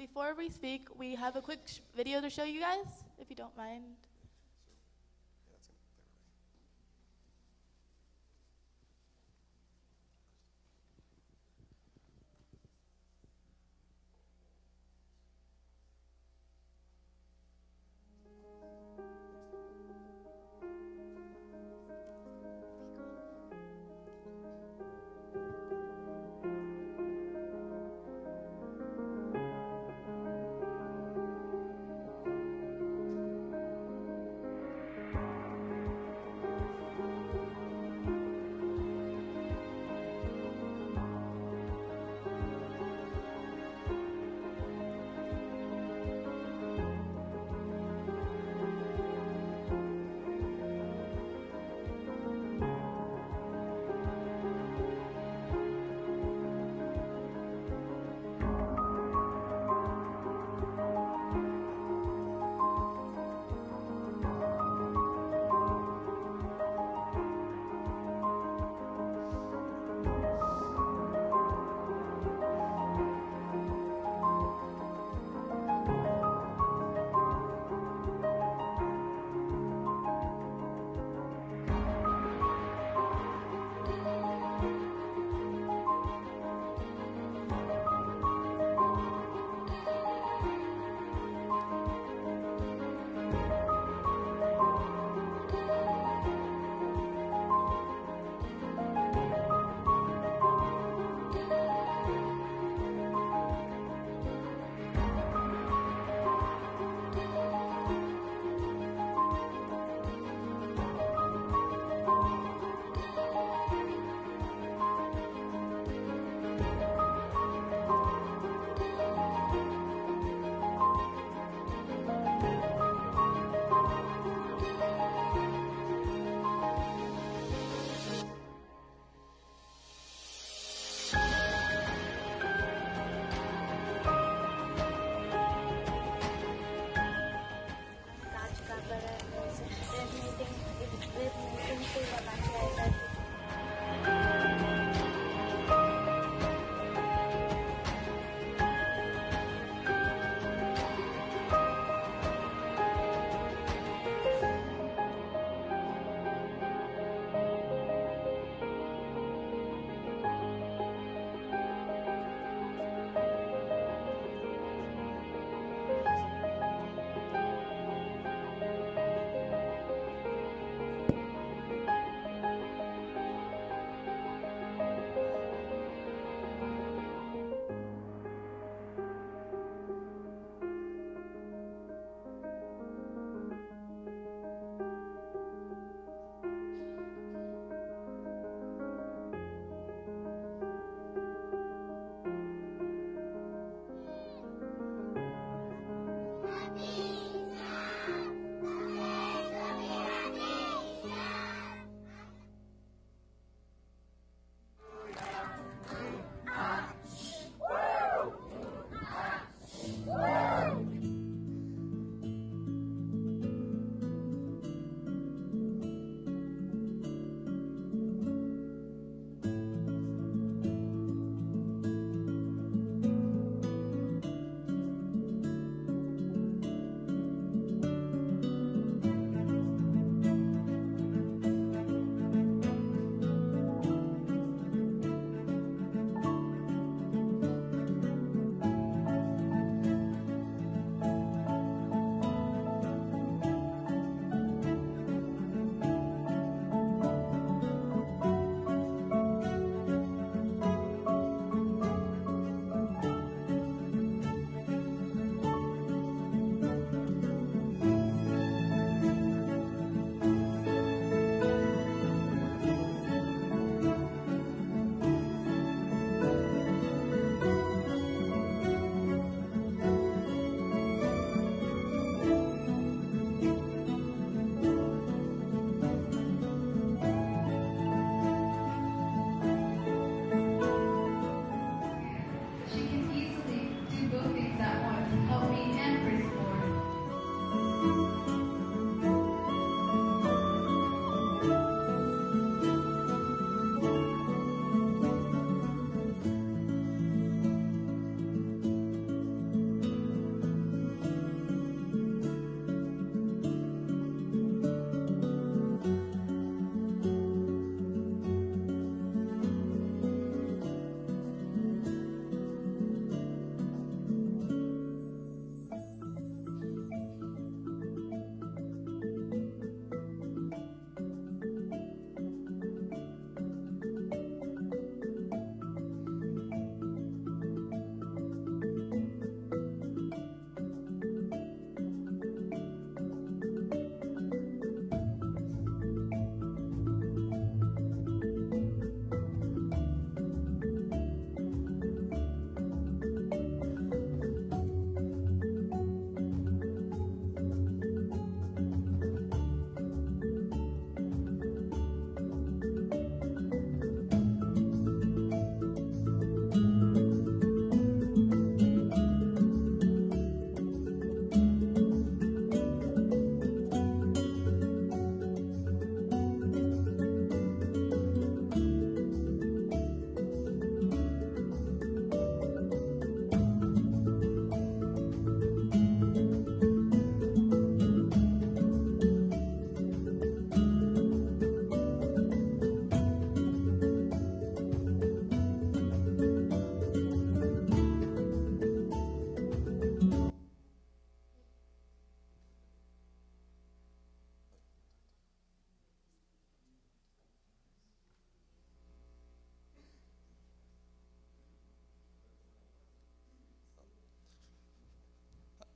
before we speak, we have a quick video to show you guys, if you don't mind.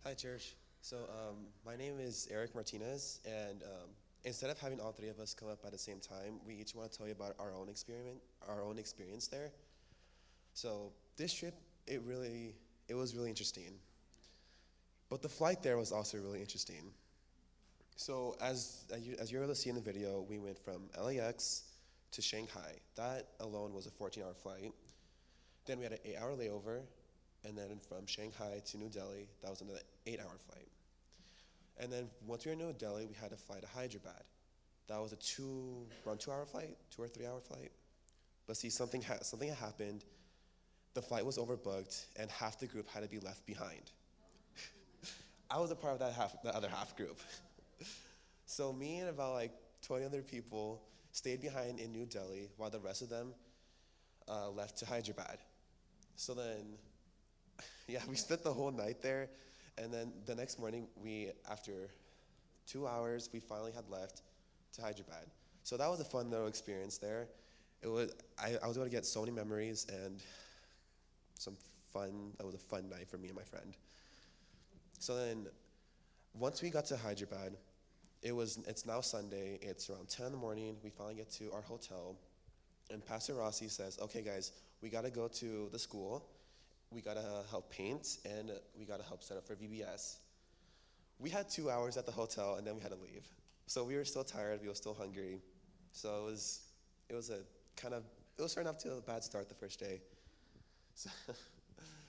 Hi, church. My name is Eric Martinez, and instead of having all three of us come up at the same time, we each want to tell you about our own experience there. So, this trip, it was really interesting. But the flight there was also really interesting. So, as you're able to see in the video, we went from LAX to Shanghai. That alone was a 14-hour flight. Then we had an 8-hour layover, and then from Shanghai to New Delhi, that was another 8-hour flight. And then once we were in New Delhi, we had to fly to Hyderabad. That was around 2-hour flight, 2 or 3 hour flight. But see, something had happened. The flight was overbooked, and half the group had to be left behind. I was a part of the other half group. So me and about like 20 other people stayed behind in New Delhi while the rest of them left to Hyderabad. So then, yeah, we spent the whole night there, and then the next morning, after 2 hours, we finally had left to Hyderabad. So that was a fun little experience there. I was able to get so many memories and that was a fun night for me and my friend. So then, once we got to Hyderabad, it's now Sunday, it's around 10 in the morning, we finally get to our hotel, and Pastor Rossi says, okay guys, we gotta go to the school, we gotta help paint, and we gotta help set up for VBS. We had 2 hours at the hotel, and then we had to leave. So we were still tired, we were still hungry. So it was starting off to a bad start the first day. So,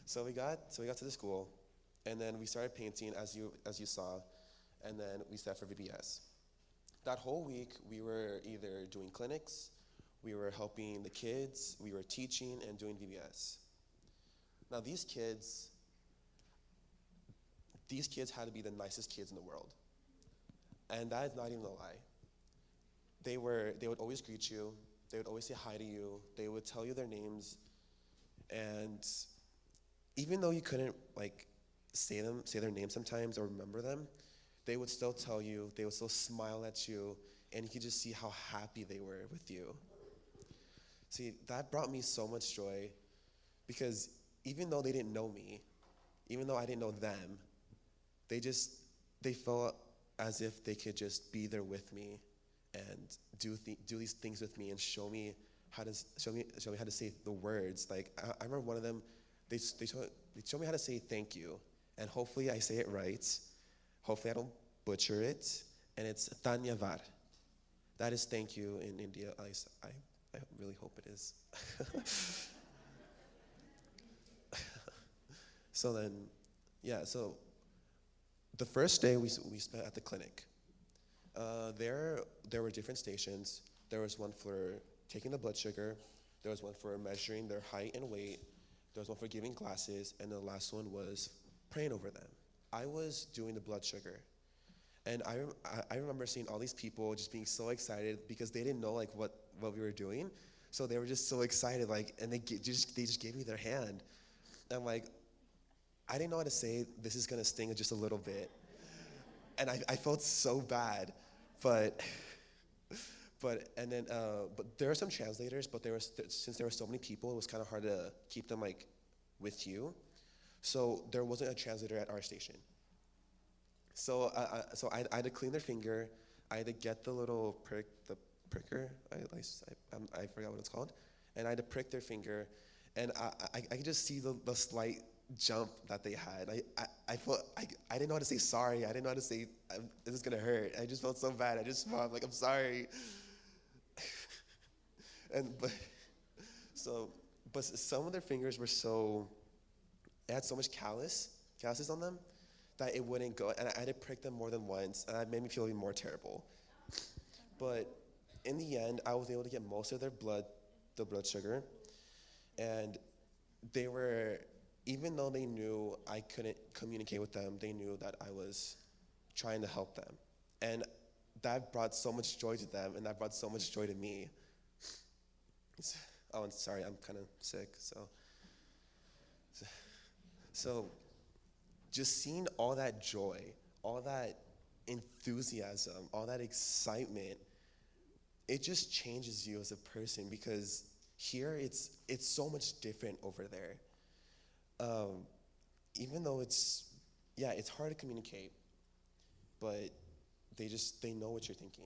so we got to the school, and then we started painting as you saw, and then we set for VBS. That whole week, we were either doing clinics, we were helping the kids, we were teaching and doing VBS. Now these kids had to be the nicest kids in the world. And that is not even a lie. They would always greet you, they would always say hi to you, they would tell you their names, and even though you couldn't say their names sometimes or remember them, they would still tell you, they would still smile at you, and you could just see how happy they were with you. See, that brought me so much joy, because even though they didn't know me, even though I didn't know them, they felt as if they could just be there with me and do these things with me and show me how to say the words. I remember one of them, they showed me how to say thank you, and hopefully I say it right. Hopefully I don't butcher it, and it's Dhanyavad. That is thank you in India. At least I really hope it is. So then, yeah, so the first day we spent at the clinic. There were different stations. There was one for taking the blood sugar. There was one for measuring their height and weight. There was one for giving glasses, and the last one was praying over them. I was doing the blood sugar, and I remember seeing all these people just being so excited because they didn't know what we were doing, so they were just so excited and they just gave me their hand. I'm like, I didn't know how to say this is gonna sting just a little bit, and I felt so bad, but there are some translators, but since there were so many people, it was kind of hard to keep them with you. So there wasn't a translator at our station. So I had to clean their finger. I had to get the little pricker. I forgot what it's called. And I had to prick their finger. And I could just see the slight jump that they had. I didn't know how to say sorry. I didn't know how to say this is gonna hurt. I just felt so bad. I just smiled I'm sorry. But some of their fingers were it had so much calluses on them, that it wouldn't go. And I had to prick them more than once, and that made me feel even more terrible. But in the end, I was able to get most of the blood sugar, and even though they knew I couldn't communicate with them, they knew that I was trying to help them. And that brought so much joy to them, and that brought so much joy to me. Oh, and sorry, I'm kind of sick, So just seeing all that joy, all that enthusiasm, all that excitement, it just changes you as a person, because here it's so much different over there. Even though it's yeah, it's hard to communicate, but they know what you're thinking.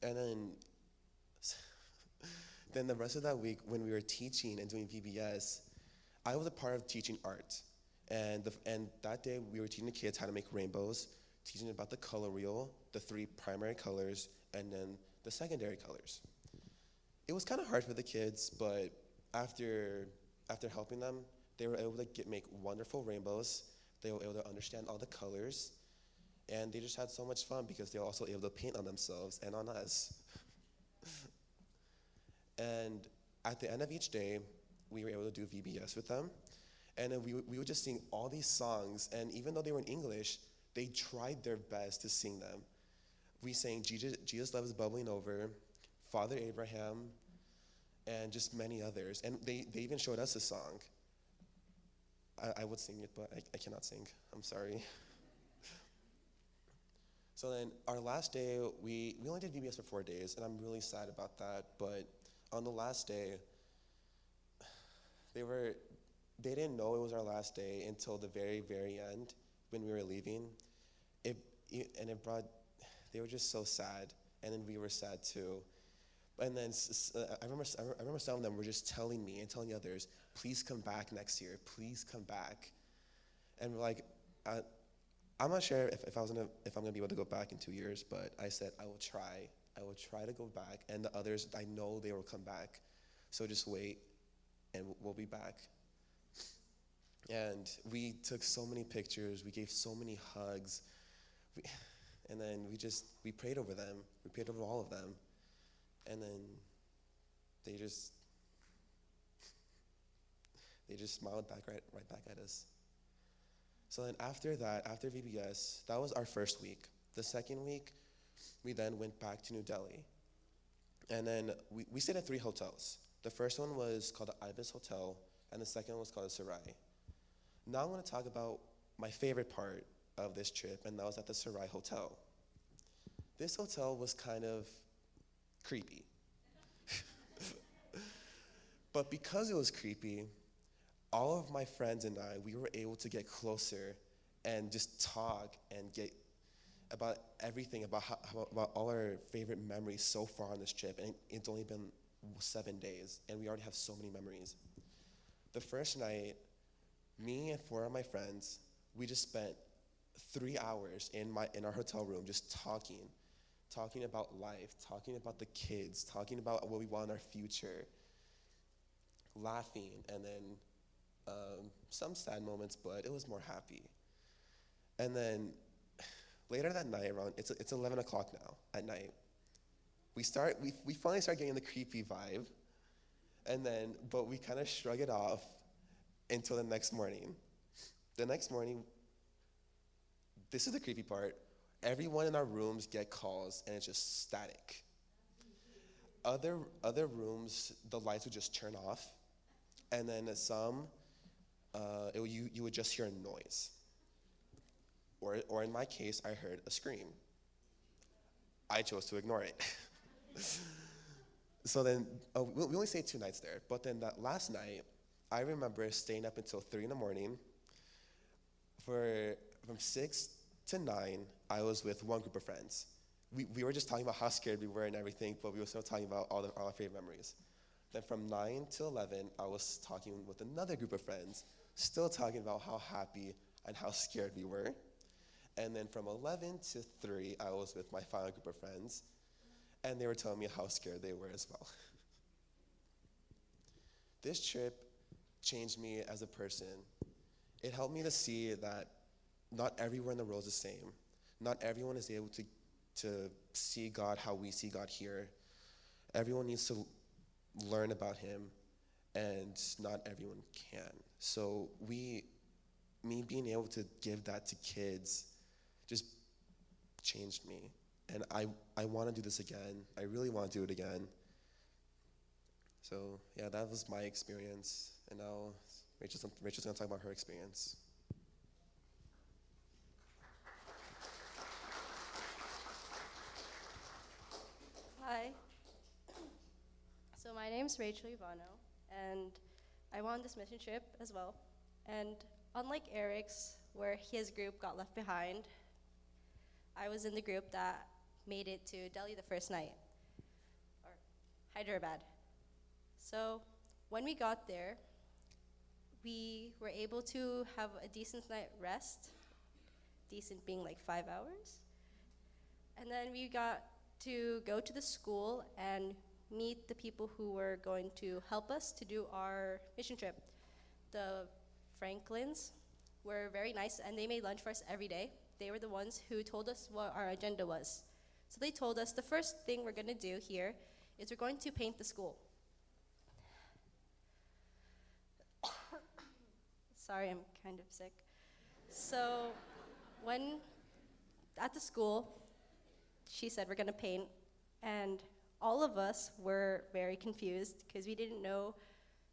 And then the rest of that week, when we were teaching and doing VBS, I was a part of teaching art. And that day, we were teaching the kids how to make rainbows, teaching about the color wheel, the 3 primary colors, and then the secondary colors. It was kind of hard for the kids, but after helping them, they were able to make wonderful rainbows. They were able to understand all the colors, and they just had so much fun because they were also able to paint on themselves and on us. And at the end of each day, we were able to do VBS with them. And then we would just sing all these songs, and even though they were in English, they tried their best to sing them. We sang Jesus Love is Bubbling Over, Father Abraham, and just many others. And they even showed us a song. I would sing it, but I cannot sing. I'm sorry. So then our last day, we only did VBS for 4 days, and I'm really sad about that. But on the last day, they didn't know it was our last day until the very, very end when we were leaving. They were just so sad, and then we were sad too. And then I remember some of them were just telling me and telling the others, please come back next year, please come back. And we're like, I'm not sure if I'm gonna be able to go back in 2 years, but I said I will try to go back, and the others, I know they will come back. So just wait, and we'll be back. And we took so many pictures, we gave so many hugs, and then we prayed over them. We prayed over all of them. And then they just smiled right back at us. So then after that, after VBS, that was our first week. The second week, we then went back to New Delhi. And then we stayed at 3 hotels. The first one was called the Ibis Hotel, and the second one was called the Sarai. Now I'm going to talk about my favorite part of this trip, and that was at the Sarai Hotel. This hotel was kind of creepy. But because it was creepy, all of my friends and we were able to get closer and just talk and get about everything, about all our favorite memories so far on this trip. And it's only been 7 days, and we already have so many memories. The first night, me and 4 of my friends, we just spent 3 hours in our hotel room just talking about life, talking about the kids, talking about what we want in our future, laughing, and then some sad moments, but it was more happy. And then later that night, it's 11 o'clock now at night, we finally start getting the creepy vibe, but we kind of shrug it off until the next morning. The next morning, this is the creepy part. Everyone in our rooms get calls, and it's just static. Other rooms, the lights would just turn off, and then some, you would just hear a noise. Or in my case, I heard a scream. I chose to ignore it. So then, we only stayed 2 nights there, but then that last night, I remember staying up until 3 in the morning. From 6 to 9, I was with one group of friends. We were just talking about how scared we were and everything, but we were still talking about all our favorite memories. Then from 9 to 11, I was talking with another group of friends, still talking about how happy and how scared we were. And then from 11 to 3, I was with my final group of friends, and they were telling me how scared they were as well. This trip changed me as a person. It helped me to see that not everywhere in the world is the same. Not everyone is able to see God how we see God here. Everyone needs to learn about him, and not everyone can. So me being able to give that to kids just changed me. And I want to do this again. I really want to do it again. So yeah, that was my experience. And now Rachel's going to talk about her experience. Hi. So my name's Rachel Ivano, and I went on this mission trip as well. And unlike Eric's, where his group got left behind. I was in the group that made it to Delhi the first night, or Hyderabad. So when we got there, we were able to have a decent night rest, decent being like 5 hours. And then we got to go to the school and meet the people who were going to help us to do our mission trip. The Franklins were very nice, and they made lunch for us every day. They were the ones who told us what our agenda was. So they told us the first thing we're going to do here is we're going to paint the school. Sorry, I'm kind of sick. So when at the school, she said we're going to paint, and all of us were very confused because we didn't know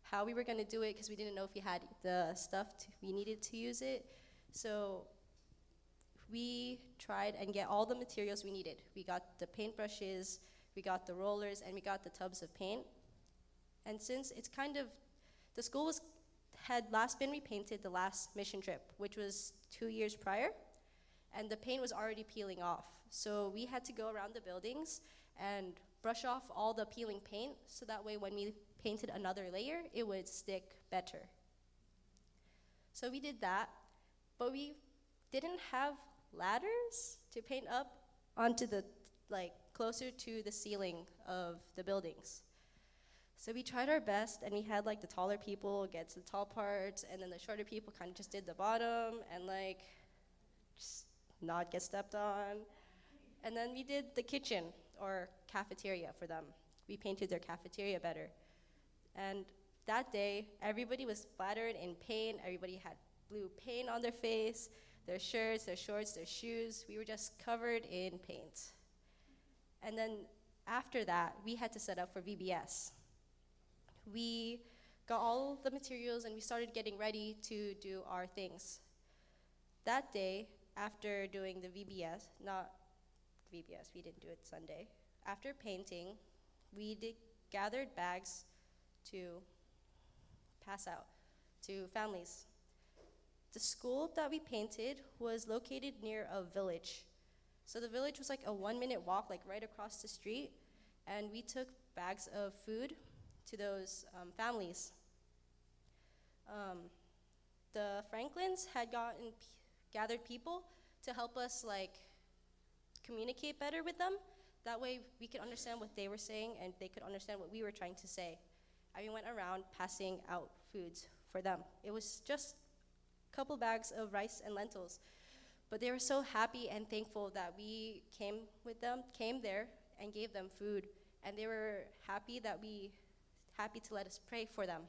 how we were going to do it, because we didn't know if we had the stuff we needed to use it. So we tried and get all the materials we needed. We got the paintbrushes, we got the rollers, and we got the tubs of paint. And since it's kind of, the school had last been repainted the last mission trip, which was 2 years prior, and the paint was already peeling off. So we had to go around the buildings and brush off all the peeling paint, so that way when we painted another layer, it would stick better. So we did that, but we didn't have ladders to paint up onto the, closer to the ceiling of the buildings. So we tried our best, and we had the taller people get to the tall parts, and then the shorter people kind of just did the bottom and just not get stepped on. And then we did the kitchen or cafeteria for them. We painted their cafeteria better. And that day, everybody was splattered in paint. Everybody had blue paint on their face, their shirts, their shorts, their shoes. We were just covered in paint. And then after that, we had to set up for VBS. We got all the materials, and we started getting ready to do our things. That day, after doing the VBS, not VBS, we didn't do it Sunday. After painting, we gathered bags to pass out to families. The school that we painted was located near a village. So the village was a 1-minute walk, right across the street, and we took bags of food to those families. The Franklins had gathered people to help us communicate better with them. That way we could understand what they were saying, and they could understand what we were trying to say. And we went around passing out foods for them. It was just a couple bags of rice and lentils, but they were so happy and thankful that we came there and gave them food, and they were happy to let us pray for them.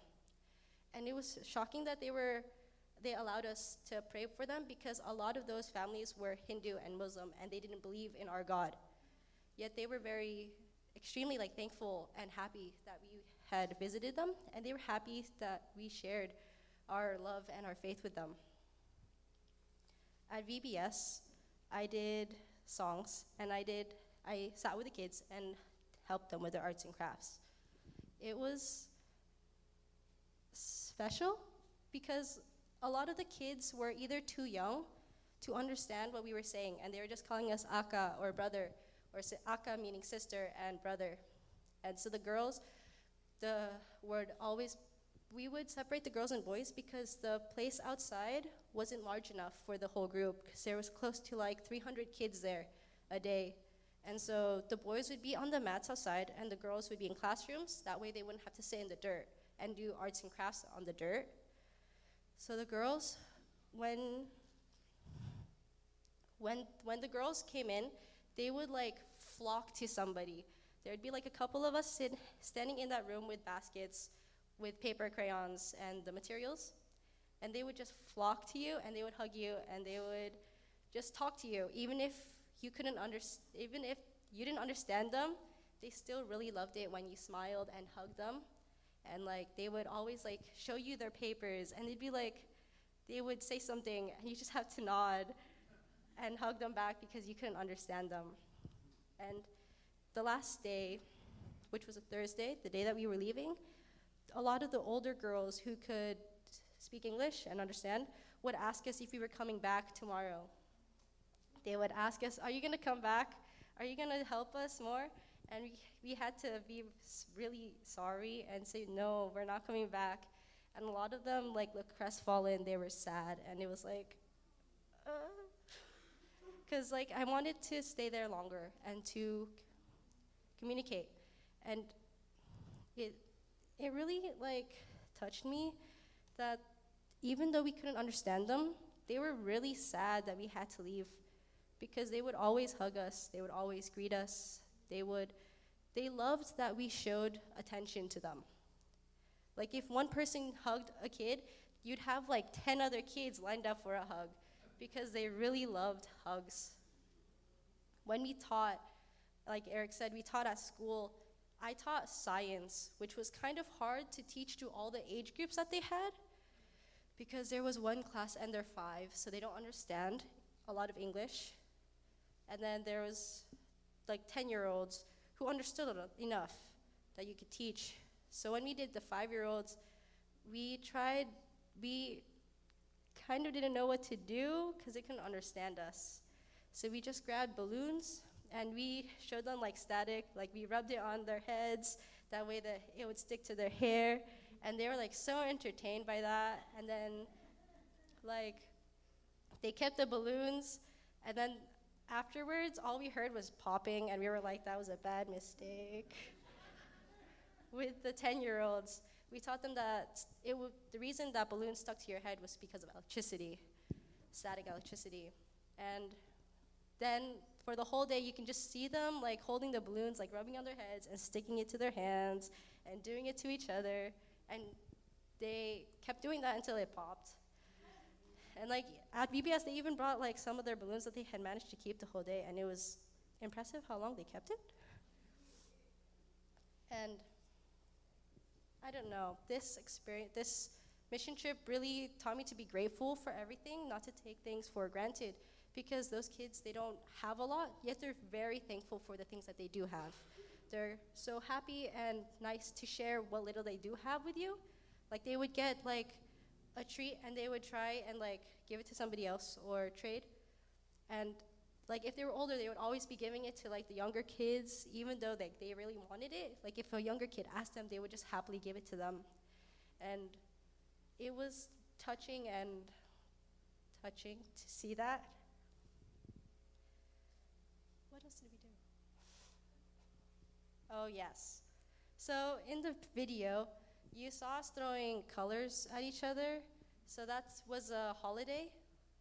And it was shocking that they allowed us to pray for them, because a lot of those families were Hindu and Muslim, and they didn't believe in our God. Yet they were extremely thankful and happy that we had visited them, and they were happy that we shared our love and our faith with them. At VBS, I did songs, and I sat with the kids and helped them with their arts and crafts. It was special because a lot of the kids were either too young to understand what we were saying, and they were just calling us Akka or brother, or Akka meaning sister and brother. And so the girls, we would separate the girls and boys because the place outside wasn't large enough for the whole group, because there was close to 300 kids there a day. And so the boys would be on the mats outside, and the girls would be in classrooms. That way they wouldn't have to sit in the dirt and do arts and crafts on the dirt. So the girls, when the girls came in, they would flock to somebody. There'd be a couple of us standing in that room with baskets, with paper, crayons, and the materials, and they would just flock to you, and they would hug you, and they would just talk to you. Even if you didn't understand them, they still really loved it when you smiled and hugged them. And they would always show you their papers, and they would say something, and you just have to nod and hug them back because you couldn't understand them. And the last day, which was a Thursday, the day that we were leaving, a lot of the older girls who could speak English and understand would ask us if we were coming back tomorrow. They would ask us, are you going to come back? Are you going to help us more? And we had to be really sorry and say, no, we're not coming back. And a lot of them like looked crestfallen, they were sad, and it was like, because like I wanted to stay there longer and to communicate. And it really like touched me that even though we couldn't understand them, they were really sad that we had to leave, because they would always hug us, they would always greet us, they loved that we showed attention to them. Like if one person hugged a kid, you'd have like 10 other kids lined up for a hug, because they really loved hugs. When we taught, like Eric said, we taught at school. I taught science, which was kind of hard to teach to all the age groups that they had, because there was one class and they're 5, so they don't understand a lot of English. And then there was like 10-year-olds who understood enough that you could teach. So when we did the 5-year-olds, we kind of didn't know what to do because they couldn't understand us. So we just grabbed balloons and we showed them like static, like we rubbed it on their heads, that way that it would stick to their hair. And they were like so entertained by that. And then like they kept the balloons, and then afterwards all we heard was popping, and we were like, that was a bad mistake. With the 10-year-olds, we taught them that the reason that balloons stuck to your head was because of electricity, static electricity. And then for the whole day, you can just see them like holding the balloons, like rubbing on their heads and sticking it to their hands and doing it to each other. And they kept doing that until it popped. And like at VBS, they even brought like some of their balloons that they had managed to keep the whole day, and it was impressive how long they kept it. And I don't know, this mission trip really taught me to be grateful for everything, not to take things for granted, because those kids, they don't have a lot, yet they're very thankful for the things that they do have. They're so happy and nice to share what little they do have with you. Like they would get like a treat and they would try and like give it to somebody else or trade. And like if they were older, they would always be giving it to like the younger kids, even though they really wanted it. Like if a younger kid asked them, they would just happily give it to them. And it was touching to see that. What else did we do? Oh, yes. So in the video, you saw us throwing colors at each other. So that was a holiday.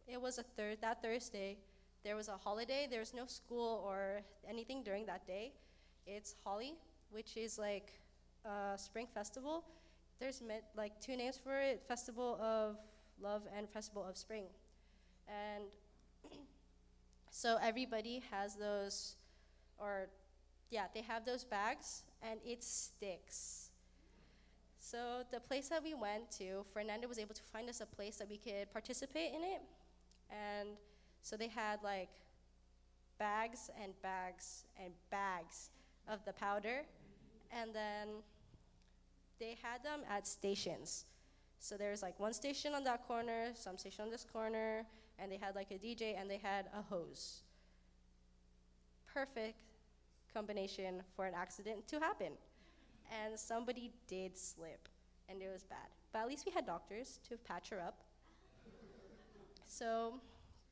It was that Thursday. There was a holiday. There was no school or anything during that day. It's Holi, which is like a spring festival. There's like 2 names for it: Festival of Love and Festival of Spring. And so everybody has those, they have those bags, and it sticks. So the place that we went to, Fernanda was able to find us a place that we could participate in it. And so they had like bags and bags and bags of the powder. And then they had them at stations. So there's like one station on that corner, some station on this corner, and they had like a DJ and they had a hose. Perfect combination for an accident to happen. And somebody did slip, and it was bad. But at least we had doctors to patch her up. So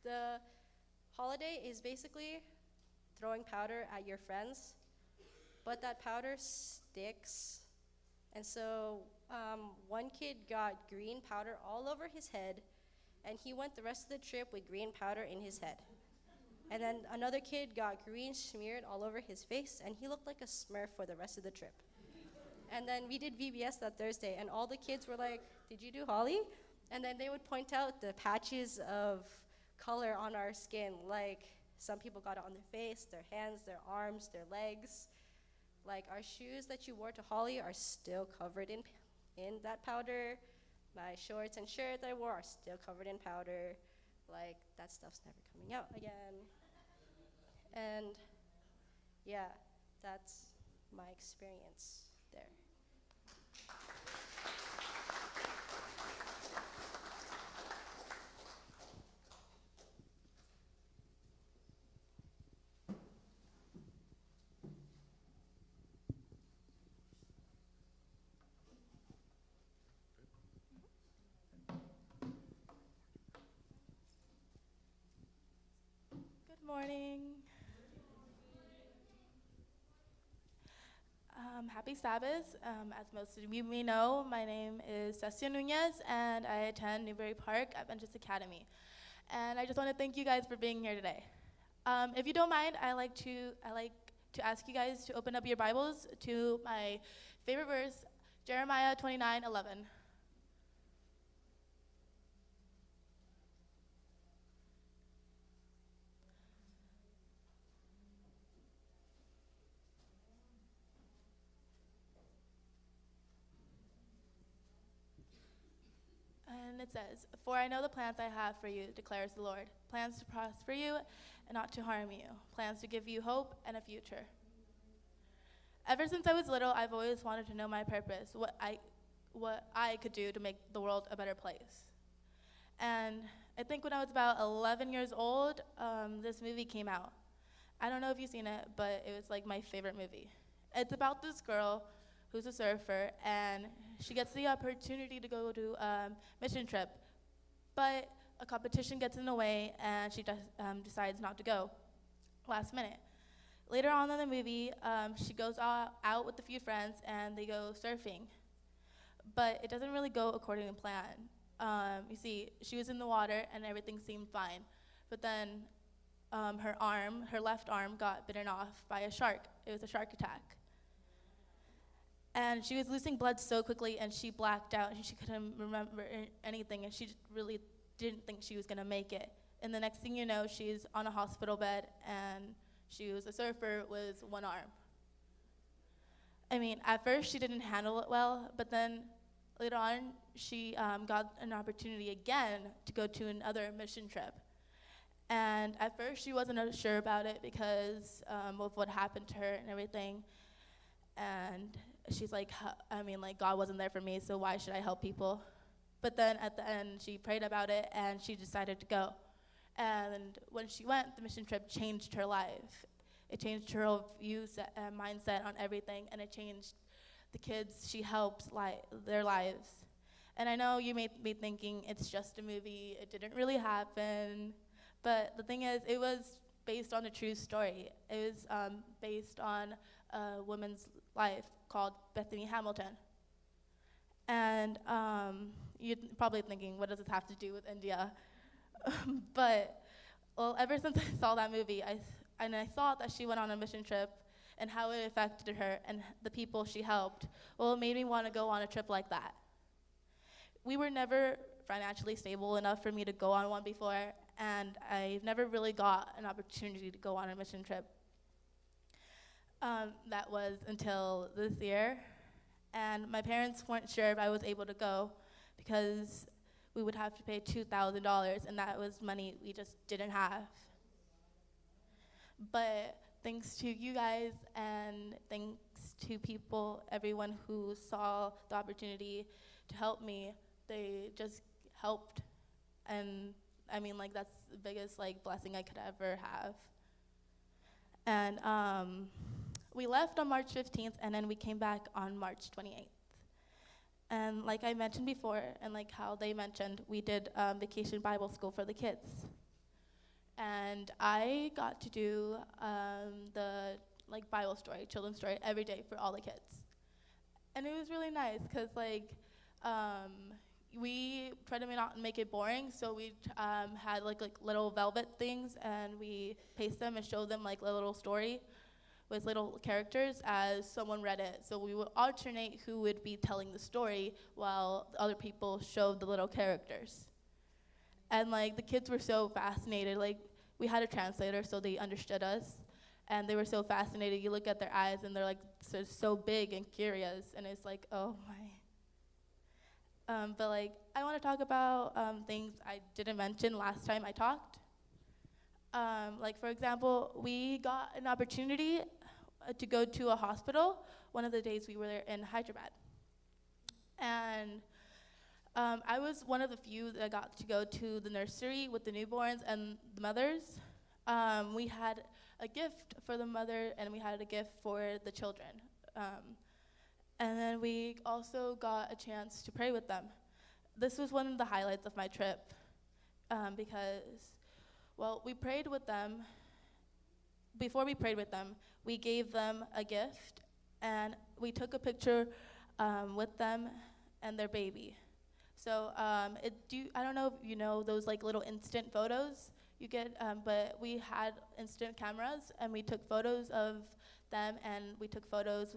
the holiday is basically throwing powder at your friends, but that powder sticks. And so one kid got green powder all over his head, and he went the rest of the trip with green powder in his head. And then another kid got green smeared all over his face, and he looked like a Smurf for the rest of the trip. And then we did VBS that Thursday, and all the kids were like, "Did you do Holi?" And then they would point out the patches of color on our skin. Like some people got it on their face, their hands, their arms, their legs. Like our shoes that you wore to Holi are still covered in that powder. My shorts and shirt that I wore are still covered in powder. Like that stuff's never coming out again. And yeah, that's my experience there. Morning. Happy Sabbath. As most of you may know, my name is Cecilia Nunez, and I attend Newbury Park Adventist Academy. And I just want to thank you guys for being here today. If you don't mind, I like to ask you guys to open up your Bibles to my favorite verse, Jeremiah 29:11. And it says, "For I know the plans I have for you, declares the Lord, plans to prosper you and not to harm you, plans to give you hope and a future." Ever since I was little, I've always wanted to know my purpose, what I could do to make the world a better place. And I think when I was about 11 years old, this movie came out. I don't know if you've seen it, but it was like my favorite movie. It's about this girl who's a surfer, and she gets the opportunity to go to a mission trip, but a competition gets in the way, and she decides not to go last minute. Later on in the movie, she goes out with a few friends, and they go surfing, but it doesn't really go according to plan. You see, she was in the water, and everything seemed fine, but then her left arm got bitten off by a shark. It was a shark attack. And she was losing blood so quickly, and she blacked out, and she couldn't remember anything, and she really didn't think she was gonna make it. And the next thing you know, she's on a hospital bed, and she was a surfer with one arm. I mean, at first she didn't handle it well, but then later on, she got an opportunity again to go to another mission trip. And at first she wasn't sure about it because of what happened to her and everything. And she's like, God wasn't there for me, so why should I help people? But then at the end, she prayed about it, and she decided to go. And when she went, the mission trip changed her life. It changed her whole views and mindset on everything, and it changed the kids she helped their lives. And I know you may be thinking it's just a movie, it didn't really happen, but the thing is, it was based on a true story. It was based on a woman's life called Bethany Hamilton. And you're probably thinking, what does this have to do with India? But, well, ever since I saw that movie, I thought that she went on a mission trip and how it affected her and the people she helped, well, it made me want to go on a trip like that. We were never financially stable enough for me to go on one before, and I never really got an opportunity to go on a mission trip. That was until this year, and my parents weren't sure if I was able to go because we would have to pay $2,000, and that was money we just didn't have. But thanks to you guys and thanks to everyone who saw the opportunity to help me, they just helped. And that's the biggest blessing I could ever have. And we left on March 15th, and then we came back on March 28th. And like I mentioned before, and like how they mentioned, we did vacation Bible school for the kids. And I got to do the Bible story, children's story, every day for all the kids. And it was really nice, because we tried to not make it boring, so we had little velvet things, and we pasted them and showed them a little story with little characters as someone read it. So we would alternate who would be telling the story while the other people showed the little characters. And the kids were so fascinated. We had a translator, so they understood us, and they were so fascinated. You look at their eyes, and they're so big and curious, and it's oh my. But I want to talk about things I didn't mention last time I talked. For example, we got an opportunity to go to a hospital one of the days we were there in Hyderabad. And I was one of the few that got to go to the nursery with the newborns and the mothers. We had a gift for the mother, and we had a gift for the children. And then we also got a chance to pray with them. This was one of the highlights of my trip because, well, we prayed with them, before we prayed with them, we gave them a gift, and we took a picture with them and their baby. So I don't know if you know those like little instant photos you get, but we had instant cameras, and we took photos of them, and we took photos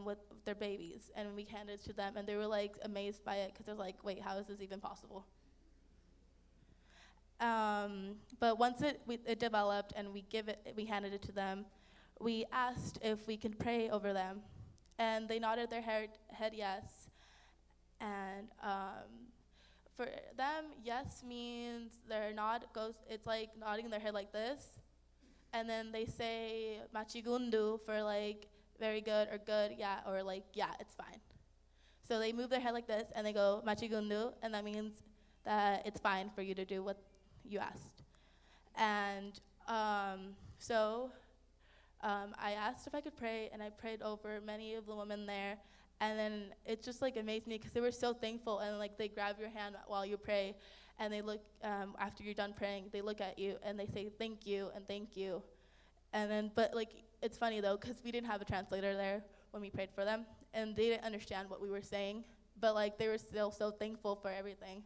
with their babies, and we handed it to them, and they were like amazed by it, because they're like, wait, how is this even possible? But once it developed and we handed it to them, we asked if we could pray over them, and they nodded their head yes. And for them, yes means it's like nodding their head like this, and then they say machigundu for like very good or good, yeah, or like yeah, it's fine. So they move their head like this, and they go machigundu, and that means that it's fine for you to do what you asked. And I asked if I could pray, and I prayed over many of the women there. And then it just like amazed me, because they were so thankful, and like they grab your hand while you pray, and they look after you're done praying, they look at you and they say thank you and thank you. And then, but like it's funny though, because we didn't have a translator there when we prayed for them, and they didn't understand what we were saying, but like they were still so thankful for everything.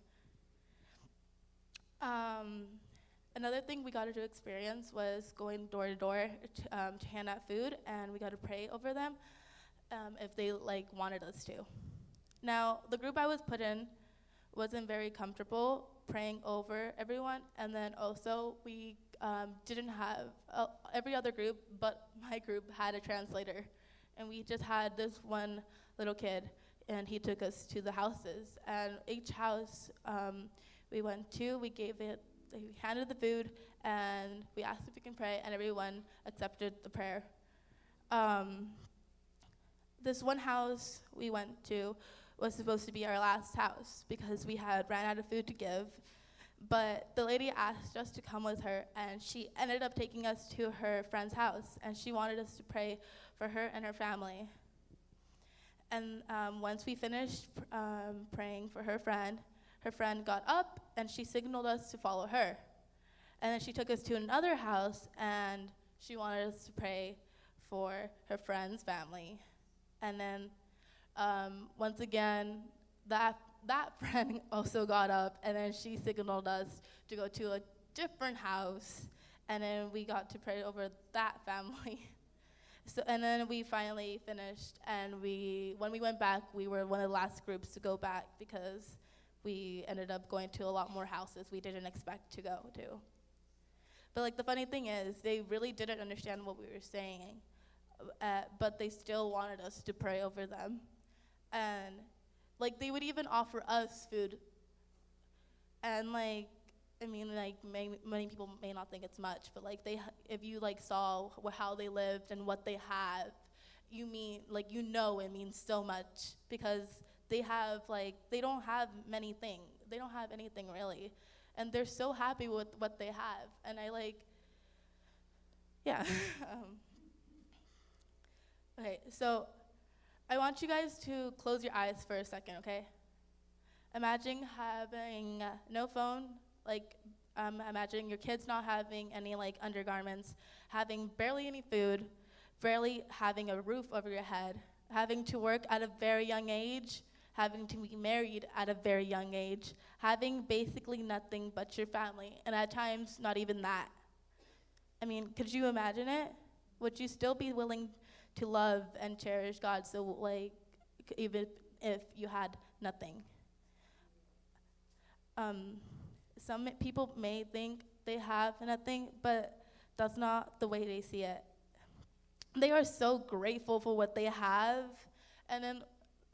Another thing we got to experience was going door to door to hand out food, and we got to pray over them if they like wanted us to. Now, the group I was put in wasn't very comfortable praying over everyone, and then also we didn't have, every other group but my group had a translator, and we just had this one little kid, and he took us to the houses, and each house we went to, we handed the food, and we asked if we can pray, and everyone accepted the prayer. This one house we went to was supposed to be our last house, because we had ran out of food to give, but the lady asked us to come with her, and she ended up taking us to her friend's house, and she wanted us to pray for her and her family. And once we finished praying for her friend got up, and she signaled us to follow her. And then she took us to another house, and she wanted us to pray for her friend's family. And then once again, that friend also got up, and then she signaled us to go to a different house, and then we got to pray over that family. So, and then we finally finished, and when we went back, we were one of the last groups to go back, because we ended up going to a lot more houses we didn't expect to go to. But like the funny thing is, they really didn't understand what we were saying, but they still wanted us to pray over them. And like they would even offer us food. And like, I mean, like many people may not think it's much, but like if you like saw how they lived and what they have, it means so much, because they don't have many things. They don't have anything really. And they're so happy with what they have. And okay, so I want you guys to close your eyes for a second, okay? Imagine having no phone, imagine your kids not having any undergarments, having barely any food, barely having a roof over your head, having to work at a very young age, having to be married at a very young age, having basically nothing but your family, and at times not even that. I mean, could you imagine it? Would you still be willing to love and cherish God even if you had nothing? Some people may think they have nothing, but that's not the way they see it. They are so grateful for what they have, and then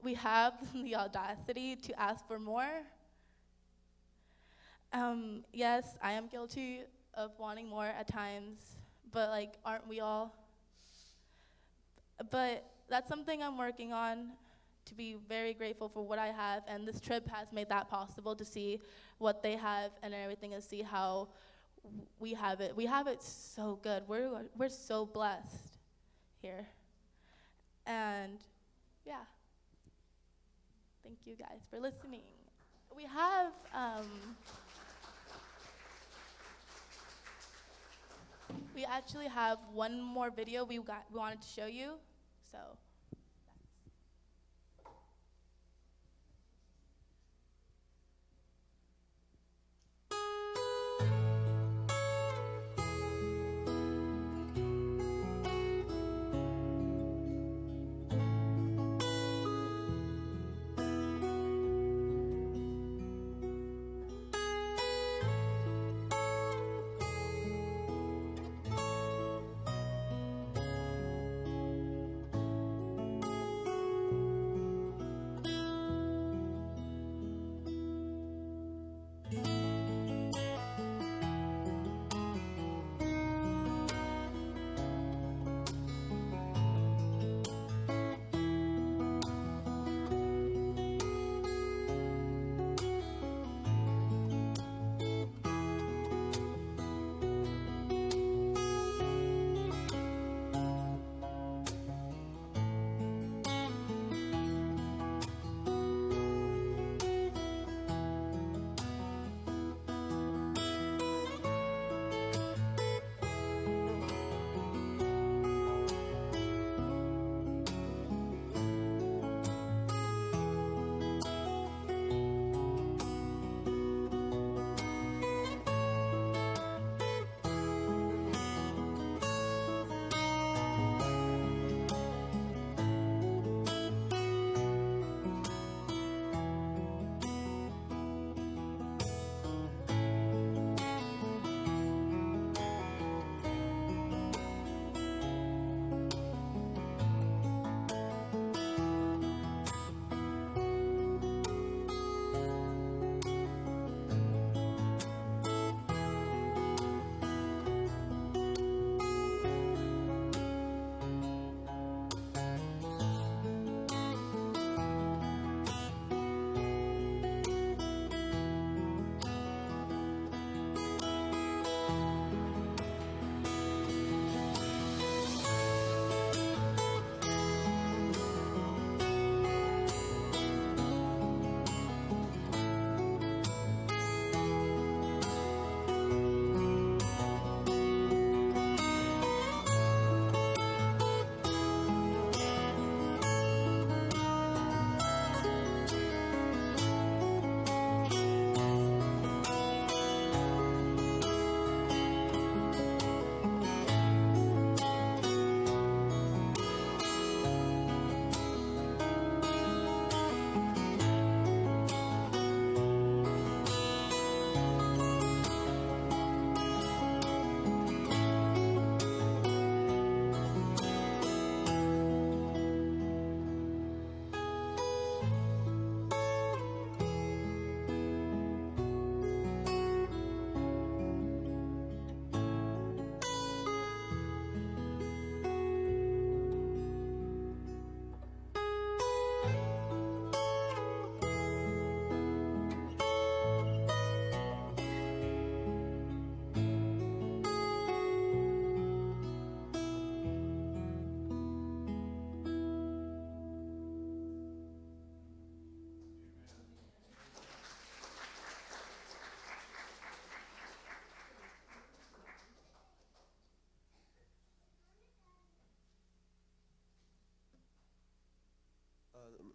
we have the audacity to ask for more. Yes, I am guilty of wanting more at times, but aren't we all? But that's something I'm working on, to be very grateful for what I have, and this trip has made that possible, to see what they have and everything, and see how we have it. We have it so good. We're so blessed here. And yeah. Thank you guys for listening. We have We actually have one more video we wanted to show you. So.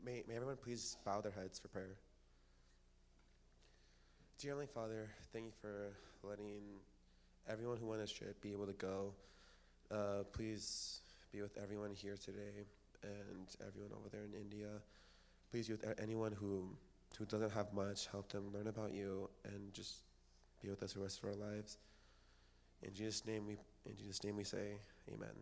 May everyone please bow their heads for prayer. Dear Heavenly Father, thank you for letting everyone who went on this trip be able to go. Please be with everyone here today and everyone over there in India. Please be with anyone who doesn't have much. Help them learn about you and just be with us the rest of our lives. In Jesus' name we say, amen.